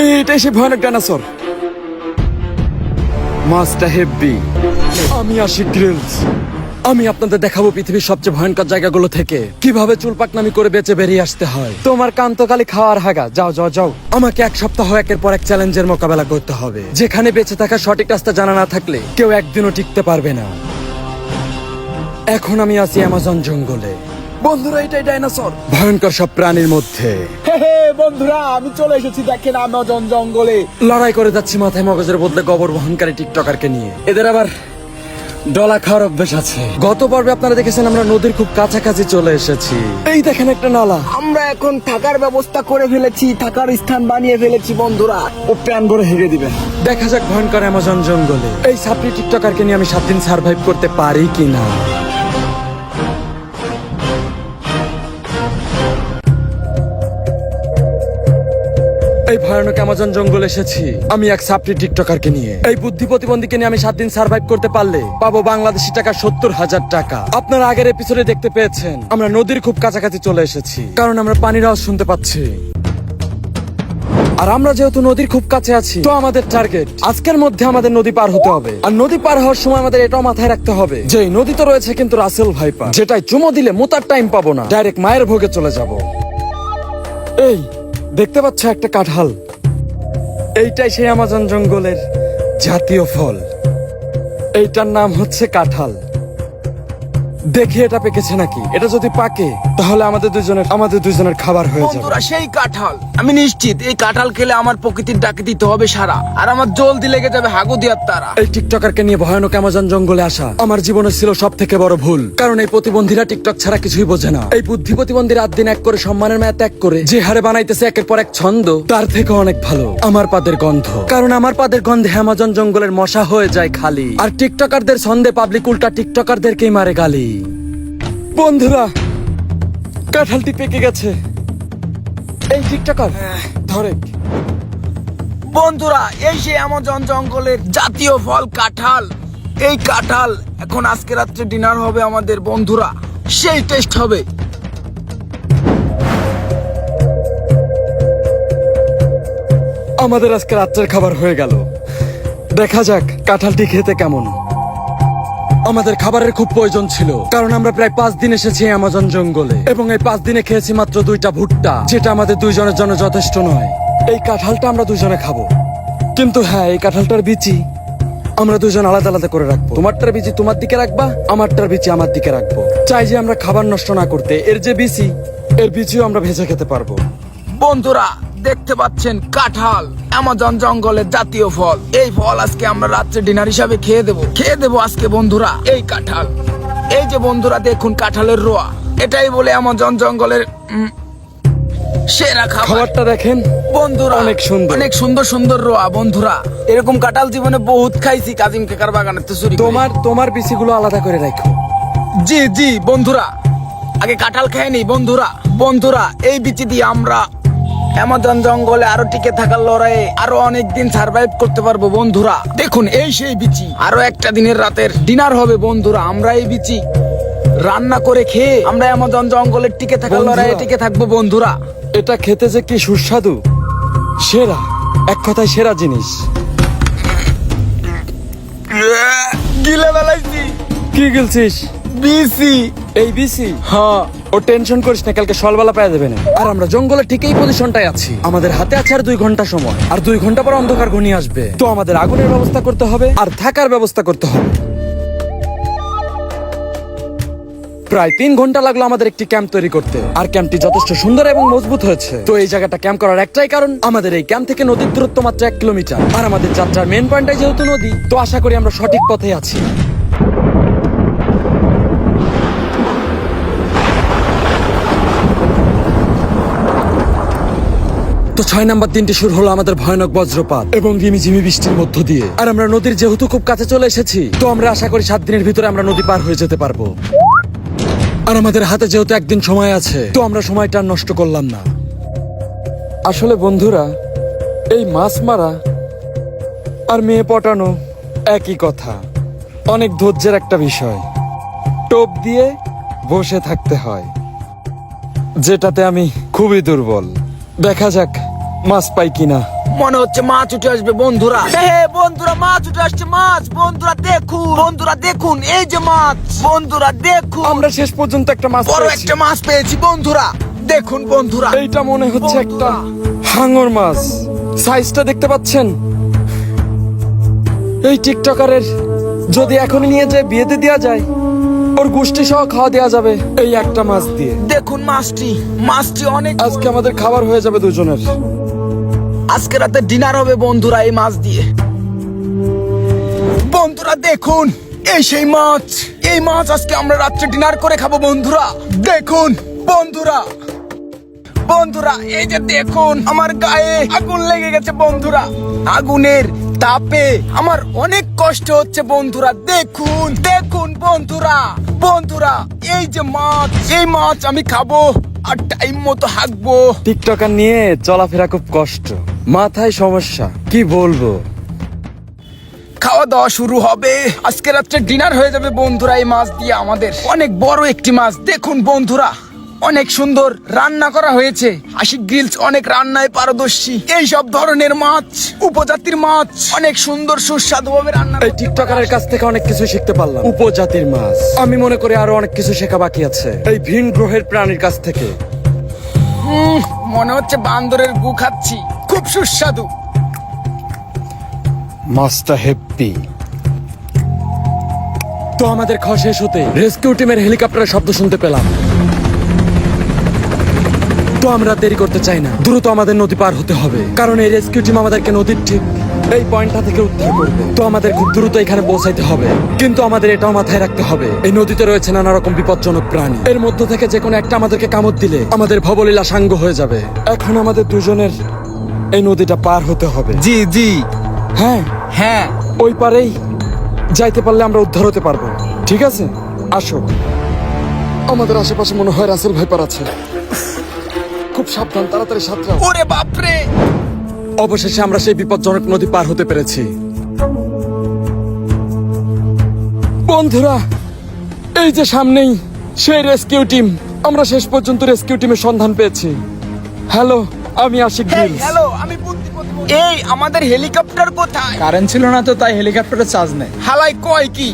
এটাই সে ভয়ানক ডাইনোসর। মাছটা হেভি। আমি আশিক গ্রিলস। আমি আপনাদের দেখাবো পৃথিবীর সবচেয়ে ভয়ঙ্কর জায়গাগুলো থেকে কিভাবে চুলপাকনামি করে বেঁচে বেরিয়ে আসতে হয়। তোমার কান্তকালি খাওয়ার হাগা, যাও যাও যাও। আমাকে এক সপ্তাহ একের পর এক চ্যালেঞ্জের মোকাবেলা করতে হবে, যেখানে বেঁচে থাকার সঠিক রাস্তা জানা না থাকলে কেউ একদিনও টিকতে পারবে না। এখন আমি আছি অ্যামাজন জঙ্গলে। বন্ধুরা, এটাই ডাইনোসর, ভয়ঙ্কর সব প্রাণীর মধ্যে। বন্ধুরা, আমি চলে এসেছি, দেখেন আমাজন জঙ্গলে লড়াই করে যাচ্ছি মাথায় মগজের বদলে গোবর বহনকারী টিকটকারকে নিয়ে। এদের আবার ডলা খাওয়ার অভ্যেস আছে। গত পর্বে আপনারা দেখেছেন আমরা নদীর খুব কাছাকাছি চলে এসেছি। এই দেখেন একটা নালা। আমরা এখন থাকার ব্যবস্থা করে ফেলেছি, থাকার স্থান বানিয়ে ফেলেছি বন্ধুরা। ও প্যান ভরে হেগে দিবে। দেখা যাক ভয়ঙ্কর অ্যামাজন জঙ্গলে এই সাপড়ি টিকটকারকে নিয়ে আমি 7 দিন সার্ভাইভ করতে পারি কিনা। এই ভয়ানক অ্যামাজন জঙ্গল এসেছি আমি এক সাপড়ি টিকটকারকে নিয়ে। এই বুদ্ধি প্রতিবন্ধীকে নিয়ে আমি 7 দিন সার্ভাইভ করতে পারলে পাবো বাংলাদেশি টাকা 70,000 টাকা। আপনারা আগের এপিসোডে দেখতে পেয়েছেন আমরা নদীর খুব কাছাকাছি চলে এসেছি, কারণ আমরা পানির আওয়াজ শুনতে পাচ্ছি। আর আমরা যেহেতু নদীর খুব কাছে আছি, তো আমাদের টার্গেট আজকের মধ্যে আমাদের নদী পার হতে হবে। আর নদী পার হওয়ার সময় আমাদের এটাও মাথায় রাখতে হবে যে নদী তো রয়েছে কিন্তু রাসেল ভাইপার, যেটাই চুমো দিলে মোতার টাইম পাবো না, ডাইরেক্ট মায়ের ভোগে চলে যাব। এই দেখতে পাচ্ছ একটা কাঁঠাল, এইটাই সেই অ্যামাজন জঙ্গলের জাতীয় ফল। এইটার নাম হচ্ছে কাঁঠাল। দেখি এটা পেকেছে নাকি। এটা যদি পাকে তাহলে আমাদের দুজনের খাবার হয়ে যাবে। বন্ধুরা, সেই কাঁঠাল আমি নিশ্চিত এই কাঁঠাল খেলে আমার প্রকৃতির ডাকে দিতে হবে সারা, আর আমার জলদি লেগে যাবে হাগু দিয়ার তারা। এই টিকটকারকে নিয়ে ভয়ানক অ্যামাজন জঙ্গলে আসা আমার জীবনে ছিল সব থেকে বড় ভুল, কারণ এই প্রতিবন্ধীরা টিকটক ছাড়া কিছুই বোঝে না। এই বুদ্ধি প্রতিবন্ধী রাত দিন এক করে সম্মানের মায়া ত্যাগ করে যে হারে বানাইতেছে একের পর এক ছন্দ, তার থেকে অনেক ভালো আমার পাদের গন্ধ। কারণ আমার পাদের গন্ধে অ্যামাজন জঙ্গলের মশা হয়ে যায় খালি, আর টিকটকারদের ছন্দে পাবলিক উল্টা টিকটকারদেরকেই মারে গালি। বন্ধুরা, কাঁঠালটি পেকে গেছে। এই টিকটকার ধরে। বন্ধুরা, এই সেই আমাজন জঙ্গলের জাতীয় ফল কাঁঠাল। এই কাঁঠাল এখন আজকে রাত্রে ডিনার হবে আমাদের বন্ধুরা, সেই টেস্ট হবে। আমাদের আজকে রাত্রের খাবার হয়ে গেল। দেখা যাক কাঁঠালটি খেতে কেমন। আমাদের খাবারের খুব প্রয়োজন ছিল, কারণ আমরা প্রায় 5 দিন এসেছি অ্যামাজন জঙ্গলে, এবং এই 5 দিনে খেয়েছি মাত্র 2টা ভুট্টা, যেটা আমাদের দুইজনের জন্য যথেষ্ট নয়। এই কাঁঠালটা আমরা দুজনে খাবো, কিন্তু হ্যাঁ, এই কাঁঠালটার বিচি আমরা দুজন আলাদা আলাদা করে রাখবো। তোমারটার বিচি তোমার দিকে রাখবা, আমারটার বিচি আমার দিকে রাখবো। চাই যে আমরা খাবার নষ্ট না করতে এর যে বিচি, এর বিচিও আমরা ভেজে খেতে পারবো। বন্ধুরা, দেখতে পাচ্ছেন কাঁঠাল অ্যামাজন জঙ্গলের জাতীয় ফল। এই ফল আজকে আমরা রাত্রে ডিনার হিসাবে খেয়ে দেবো আজকে বন্ধুরা এই কাঁঠাল। এই যে বন্ধুরা দেখুন কাঁঠালের রোয়া, এটাই বলে অ্যামাজন জঙ্গলের সেরা খাবারটা দেখেন বন্ধুরা, অনেক সুন্দর, অনেক সুন্দর সুন্দর রোয়া। বন্ধুরা, এরকম কাঁঠাল জীবনে বহুত খাইছি কাজিম কাকার বাগানে তো চুরি করে। তোমার বিচিগুলো আলাদা করে রাখো। জি জি বন্ধুরা, আগে কাঁঠাল খেয়ে নি বন্ধুরা। এই বিচি দিয়ে আমরা অ্যামাজন জঙ্গলে আরো টিকে থাকার লড়াইয়ে আরো অনেক দিন সার্ভাইভ করতে পারবো বন্ধুরা। দেখুন এই সেই বিচি, আরো একটা দিনের রাতের ডিনার হবে বন্ধুরা। আমরা এই বিচি রান্না করে খেয়ে আমরা অ্যামাজন জঙ্গলের টিকে থাকার লড়াইয়ে টিকে থাকবো বন্ধুরা। এটা খেতে যে কি সুস্বাদু, সেরা, এক কথায় সেরা জিনিস। গিলে বেলাইছি। কি গিলছিস? বিসি। এই বিসি? হ্যাঁ। ও টেনশন করিস না, কালকে সকালবেলা পাওয়া যাবে না। আর আমরা জঙ্গলে ঠিক এই পজিশনটাই আছি। আমাদের হাতে আছে আর 2 ঘন্টা সময়, আর 2 ঘন্টা পর অন্ধকার ঘনিয়ে আসবে। তো আমাদের আগুনের ব্যবস্থা করতে হবে আর থাকার ব্যবস্থা করতে হবে। প্রায় 3 ঘন্টা লাগলো আমাদের একটি ক্যাম্প তৈরি করতে, আর ক্যাম্পটি যথেষ্ট সুন্দর এবং মজবুত হয়েছে। তো এই জায়গাটা ক্যাম্প করার একটাই কারণ, আমাদের এই ক্যাম্প থেকে নদীর দূরত্ব মাত্র 1 কিলোমিটার। আর আমাদের যাত্রার মেন পয়েন্টটাই যেহেতু নদী, তো আশা করি আমরা সঠিক পথে আছি। তো 6 নাম্বার দিনটি শুরু হলো আমাদের ভয়ানক বজ্রপাত এবং রিমিঝিমি বৃষ্টির মধ্য দিয়ে। আর আমরা নদীর যেহেতু খুব কাছে চলে এসেছি, তো আমরা আশা করি 7 দিনের ভিতরে আমরা নদী পার হয়ে যেতে পারবো। আর আমাদের হাতে যেহেতু 1 দিন সময় আছে, তো আমরা সময়টা নষ্ট করলাম না। আসলে বন্ধুরা, এই মাছ মারা আর মেয়ে পটানো একই কথা, অনেক ধৈর্যের একটা বিষয়। টোপ দিয়ে বসে থাকতে হয়, যেটাতে আমি খুবই দুর্বল। দেখা যাক মাছ পাই কিনা। মনে হচ্ছে মাছ উঠে আসবে বন্ধুরা। হে বন্ধুরা, মাছ উঠে আসছে, মাছ। বন্ধুরা দেখুন, বন্ধুরা দেখুন, এই যে মাছ। বন্ধুরা দেখুন, আমরা শেষ পর্যন্ত একটা মাছ বড় পেয়েছি। একটা মাছ পেয়েছি বন্ধুরা। দেখুন বন্ধুরা, এইটা মনে হচ্ছে একটা বন্ধুরা। হাঙর মাছ। সাইজটা দেখতে পাচ্ছেন? এই টিকটকারের যদি এখনই নিয়ে যায় বিয়েতে দেওয়া যায়, ওর গোষ্ঠী সহ খাওয়া দেওয়া যাবে এই একটা মাছ দিয়ে। দেখুন মাছটি, মাছটি অনেক। আজকে আমাদের খাবার হয়ে যাবে দুজনের। আজকে রাতে ডিনার হবে বন্ধুরা এই মাছ দিয়ে। বন্ধুরা দেখুন, এই সেই মাছ। এই মাছ আজকে আমরা রাত্রে ডিনার করে খাবো বন্ধুরা। দেখুন বন্ধুরা, বন্ধুরা এই যে দেখুন, আমার গায়ে আগুন লেগে গেছে বন্ধুরা। আগুনের তাপে আমার অনেক কষ্ট হচ্ছে বন্ধুরা। দেখুন দেখুন বন্ধুরা, বন্ধুরা এই যে মাছ, এই মাছ আমি খাবো আর টাইম মতো হাঁকবো। টিকটকার নিয়ে চলাফেরা খুব কষ্ট, মাথায় সমস্যা, কি বলবো। খাওয়া দাওয়া শুরু হবে। আজকে রাত্রে ডিনার হয়ে যাবে বন্ধুরা এই মাছ দিয়ে আমাদের। অনেক বড় একটি মাছ। দেখুন বন্ধুরা, অনেক সুন্দর রান্না করা হয়েছে। আশিক গ্রিলস অনেক রান্নায় পারদর্শী। এই সব ধরনের মাছ, উপজাতির মাছ, অনেক সুন্দর সুস্বাদু ভাবে রান্না। এই টিকটকারের কাছ থেকে অনেক কিছু শিখতে পারলাম। উপজাতির মাছ, আমি মনে করি আরো অনেক কিছু শেখা বাকি আছে এই ভিন গ্রহের প্রাণীর কাছ থেকে। মনে হচ্ছে বান্দরের গু খাচ্ছি, খুব সুস্বাদু। মাছটা হেব্বি। তো আমাদের খাওয়া শেষ হতে রেস্কিউ টিমের হেলিকপ্টারের শব্দ শুনতে পেলাম। তো আমরা দেরি করতে চাই না, দ্রুত আমাদের নদী পার হতে হবে, কারণ এই রেস্কিউ টিম আমাদেরকে নদীর ঠিক এই পয়েন্টটা থেকে উদ্ধার করবে। তো আমাদের খুব দ্রুত এখানে পৌঁছাইতে হবে। কিন্তু আমাদের এটাও মাথায় রাখতে হবে, এই নদীতে রয়েছে নানা রকম বিপজ্জনক প্রাণী। এর মধ্য থেকে যে কোনো একটা আমাদেরকে কামড় দিলে আমাদের ভবলীলা সাঙ্গ হয়ে যাবে। এখন আমাদের দুজনের এই নদীটা পার হতে হবে। জি জি, হ্যাঁ, হ্যাঁ। ওই পারেই যাইতে পারলে আমরা উদ্ধার হতে পারবো। ঠিক আছে, আসো। আমাদের আশেপাশে মনে হয় রাসেল ভাইপার আছে। খুব সাবধান, তাড়াতাড়ি সাঁতরাও। ওরে বাপরে। অবশেষে আমরা সেই বিপজ্জনক নদী পার হতে পেরেছি। বন্ধুরা, এই যে সামনেই সেই রেস্কিউ টিম। আমরা শেষ পর্যন্ত রেস্কিউ টিমের সন্ধান পেয়েছি। হ্যালো, আমি আশিক গ্রিলস। হ্যালো, আমি বুদ্ধি প্রতিবন্ধী। এই আমাদের হেলিকপ্টার কোথায়? কারেন্ট ছিল না তো, তাই হেলিকপ্টারের চার্জ নেই। হালাই কয় কি